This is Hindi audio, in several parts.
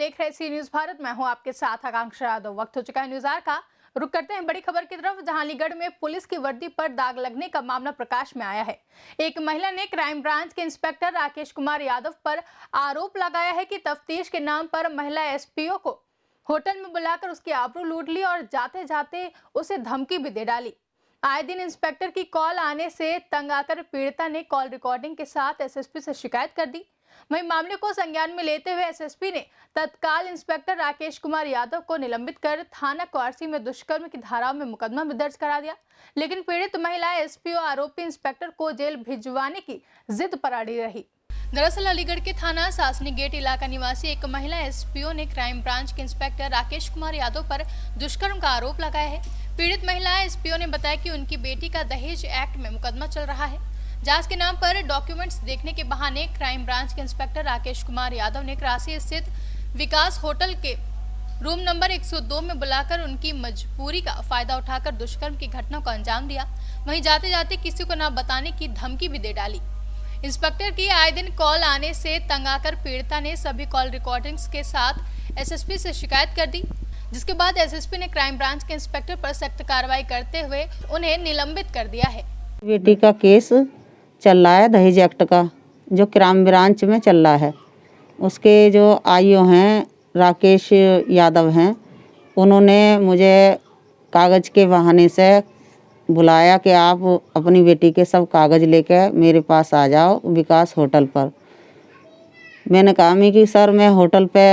देख रहे सी न्यूज भारत। मैं हूं आपके साथ आकांक्षा यादव। वक्त हो चुका है न्यूज आवर का। रुक करते हैं बड़ी खबर की तरफ, जहां अलीगढ़ में पुलिस की वर्दी पर दाग लगने का मामला प्रकाश में आया है। एक महिला ने क्राइम ब्रांच के इंस्पेक्टर राकेश कुमार यादव पर आरोप लगाया है कि तफ्तीश के नाम पर महिला एसपीओ को होटल में बुलाकर उसकी आबरू लूट ली और जाते जाते उसे धमकी भी दे डाली। आए दिन इंस्पेक्टर की कॉल आने से तंग आकर पीड़िता ने कॉल रिकॉर्डिंग के साथ एसएसपी से शिकायत कर दी। वहीं मामले को संज्ञान में लेते हुए एसएसपी ने तत्काल इंस्पेक्टर राकेश कुमार यादव को निलंबित कर थाना क्वारसी में दुष्कर्म की धाराओं में मुकदमा भी दर्ज करा दिया। लेकिन पीड़ित महिला एसपीओ आरोपी इंस्पेक्टर को जेल भिजवाने की जिद पर अड़ी रही। दरअसल अलीगढ़ के थाना सासनी गेट इलाका निवासी एक महिला एसपीओ ने क्राइम ब्रांच के इंस्पेक्टर राकेश कुमार यादव पर दुष्कर्म का आरोप लगाया है। पीड़ित महिला एसपीओ ने बताया कि उनकी बेटी का दहेज एक्ट में मुकदमा चल रहा है। जांच के नाम पर डॉक्यूमेंट्स देखने के बहाने क्राइम ब्रांच के इंस्पेक्टर राकेश कुमार यादव ने क्रासी स्थित विकास होटल के रूम नंबर 102 में बुलाकर उनकी मजबूरी का फायदा उठाकर दुष्कर्म की घटना को अंजाम दिया। वहीं जाते जाते किसी को न बताने की धमकी भी दे डाली। इंस्पेक्टर की आए दिन कॉल आने से तंग आकर पीड़िता ने सभी कॉल रिकॉर्डिंग्स के साथ एसएसपी से शिकायत कर दी, जिसके बाद एसएसपी ने क्राइम ब्रांच के इंस्पेक्टर पर सख्त कार्रवाई करते हुए उन्हें निलंबित कर दिया है। बेटी का केस चल रहा है दहेज एक्ट का, जो क्राइम ब्रांच में चल रहा है। उसके जो आईओ हैं राकेश यादव हैं, उन्होंने मुझे कागज़ के बहाने से बुलाया कि आप अपनी बेटी के सब कागज़ लेकर मेरे पास आ जाओ विकास होटल पर। मैंने कहा कि सर मैं होटल पे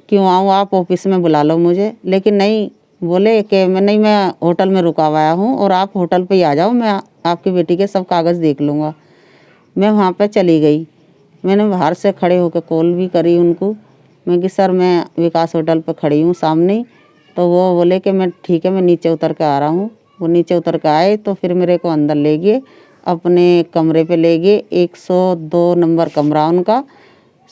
क्यों आऊँ, आप ऑफिस में बुला लो मुझे। लेकिन नहीं, बोले कि मैं होटल में रुका हुआ हूँ और आप होटल पे ही आ जाओ, मैं आपकी बेटी के सब कागज़ देख लूँगा। मैं वहाँ पे चली गई। मैंने बाहर से खड़े होकर कॉल भी करी उनको, मैं कि सर मैं विकास होटल पे खड़ी हूँ सामने। तो वो बोले कि मैं ठीक है, मैं नीचे उतर के आ रहा हूँ। वो नीचे उतर के आए तो फिर मेरे को अंदर ले गए, अपने कमरे पे ले गए। 102 नंबर कमरा उनका।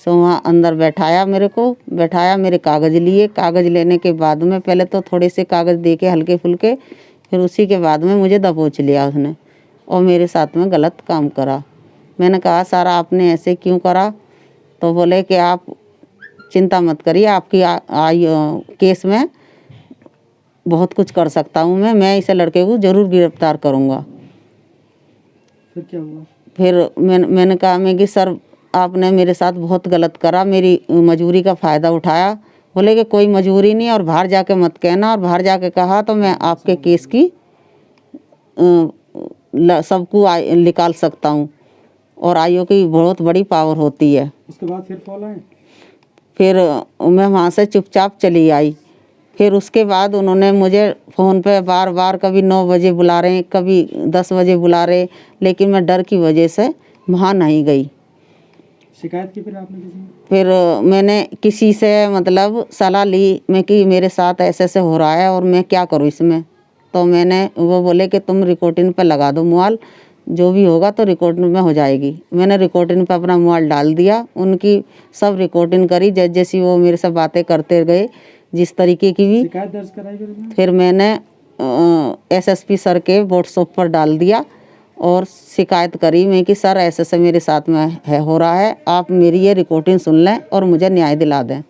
सो वहाँ अंदर बैठाया, मेरे कागज़ लिए। कागज़ लेने के बाद में पहले तो थोड़े से कागज़ दे के हल्के फुल्के, फिर उसी के बाद में मुझे दबोच लिया उसने और मेरे साथ में गलत काम करा। मैंने कहा सर आपने ऐसे क्यों करा? तो बोले कि आप चिंता मत करिए, आपकी केस में बहुत कुछ कर सकता हूँ मैं इस लड़के को ज़रूर गिरफ्तार करूँगा। फिर क्या हुआ? फिर मैंने कहा कि सर आपने मेरे साथ बहुत गलत करा, मेरी मजबूरी का फ़ायदा उठाया। बोले कि कोई मजबूरी नहीं और बाहर जाके मत कहना, और बाहर जाके कहा तो मैं आपके केस की सबको निकाल सकता हूँ और आईओ की बहुत बड़ी पावर होती है। उसके बाद फिर कॉल आए? फिर मैं वहाँ से चुपचाप चली आई। फिर उसके बाद उन्होंने मुझे फ़ोन पे बार बार कभी 9 बजे बुला रहे, कभी 10 बजे बुला रहे, लेकिन मैं डर की वजह से वहाँ नहीं गई। शिकायत की फिर आपने किसी? फिर मैंने किसी से मतलब सलाह ली मैं कि मेरे साथ ऐसे हो रहा है और मैं क्या करूँ इसमें। तो वो बोले कि तुम रिकॉर्डिंग पे लगा दो मोबाइल, जो भी होगा तो रिकॉर्डिंग में हो जाएगी। मैंने रिकॉर्डिंग पे अपना मोबाइल डाल दिया, उनकी सब रिकॉर्डिंग करी जैसी वो मेरे से बातें करते गए, जिस तरीके की भी। शिकायत दर्ज कराई फिर मैंने एसएसपी सर के व्हाट्सएप पर डाल दिया और शिकायत करी मैं कि सर ऐसे मेरे साथ में हो रहा है, आप मेरी ये रिकॉर्डिंग सुन लें और मुझे न्याय दिला दें।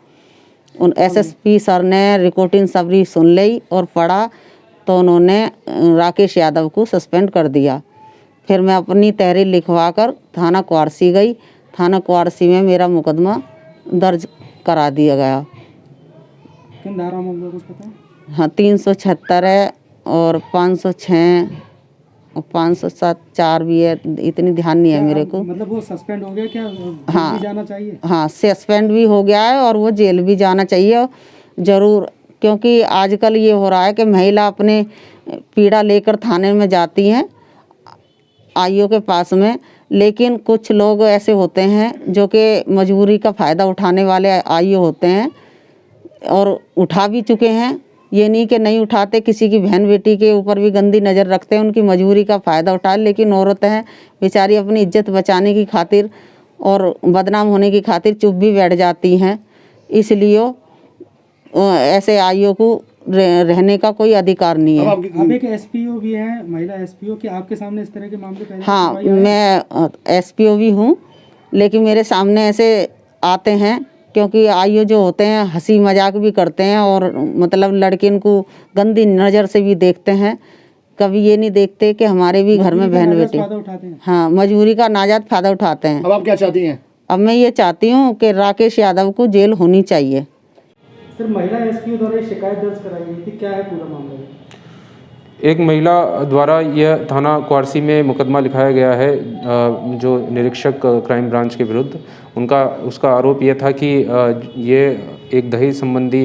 उन एसएसपी सर ने रिकॉर्डिंग सबरी सुन ली और पढ़ा तो उन्होंने राकेश यादव को सस्पेंड कर दिया। फिर मैं अपनी तहरीर लिखवा कर थाना क्वारसी गई। थाना क्वारसी में मेरा मुकदमा दर्ज करा दिया गया। किन धारा में कुछ पता है? हाँ, 376 है और 506 और 507 4 भी है, इतनी ध्यान नहीं है मेरे को। मतलब वो सस्पेंड हो गया क्या? हाँ, भी जाना चाहिए? हाँ, सस्पेंड भी हो गया है और वो जेल भी जाना चाहिए ज़रूर, क्योंकि आजकल ये हो रहा है कि महिला अपने पीड़ा लेकर थाने में जाती हैं आईओ के पास में, लेकिन कुछ लोग ऐसे होते हैं जो कि मजबूरी का फ़ायदा उठाने वाले आईओ होते हैं और उठा भी चुके हैं। ये नहीं कि नहीं उठाते, किसी की बहन बेटी के ऊपर भी गंदी नज़र रखते हैं, उनकी मजबूरी का फ़ायदा उठा। लेकिन औरतें हैं बेचारी अपनी इज्जत बचाने की खातिर और बदनाम होने की खातिर चुप भी बैठ जाती हैं। इसलिए ऐसे आईओ को रहने का कोई अधिकार नहीं है। आप एक एसपीओ भी हैं, महिला एसपीओ, कि आपके सामने इस तरह के मामले पहले? हाँ, मैं एसपीओ भी हूँ, लेकिन मेरे सामने ऐसे आते हैं क्योंकि आइयो जो होते हैं हंसी मजाक भी करते हैं और मतलब लड़किन को गंदी नज़र से भी देखते हैं। कभी ये नहीं देखते कि हमारे भी घर में बहन बेटी। फायदा उठाते हैं। हाँ, मजबूरी का नाजायज़ फ़ायदा उठाते हैं। अब आप क्या चाहती हैं? अब मैं ये चाहती हूँ कि राकेश यादव को जेल होनी चाहिए। सर, महिला एसपीओ द्वारा ये शिकायत दर्ज कराई गई थी, क्या है पूरा मामला? एक महिला द्वारा यह थाना क्वारसी में मुकदमा लिखाया गया है जो निरीक्षक क्राइम ब्रांच के विरुद्ध। उसका आरोप यह था कि ये एक दहेज संबंधी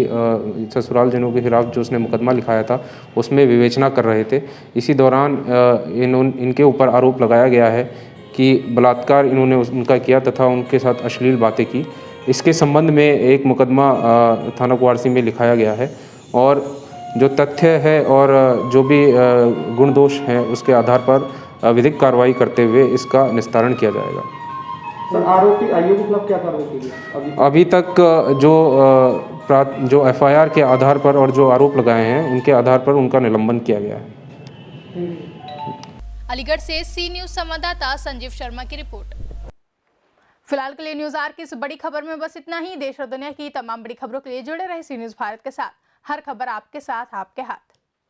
ससुराल जनों के खिलाफ जो उसने मुकदमा लिखाया था उसमें विवेचना कर रहे थे। इसी दौरान इनके ऊपर आरोप लगाया गया है कि बलात्कार इन्होंने उनका किया तथा उनके साथ अश्लील बातें की। इसके संबंध में एक मुकदमा थाना क्वारसी में लिखाया गया है और जो तथ्य है और जो भी गुण दोष हैं उसके आधार पर विधिक कार्रवाई करते हुए इसका निस्तारण किया जाएगा। सर, आरोपी आईओ के खिलाफ क्या कार्रवाई की गई? अभी तक जो एफआईआर के आधार पर और जो आरोप लगाए हैं उनके आधार पर उनका निलंबन किया गया है। अलीगढ़ से सी न्यूज संवाददाता संजीव शर्मा की रिपोर्ट। फिलहाल के लिए न्यूज आर की इस बड़ी खबर में बस इतना ही। देश और दुनिया की तमाम बड़ी खबरों के लिए जुड़े रहे सी न्यूज भारत के साथ। हर खबर आपके साथ, आपके हाथ।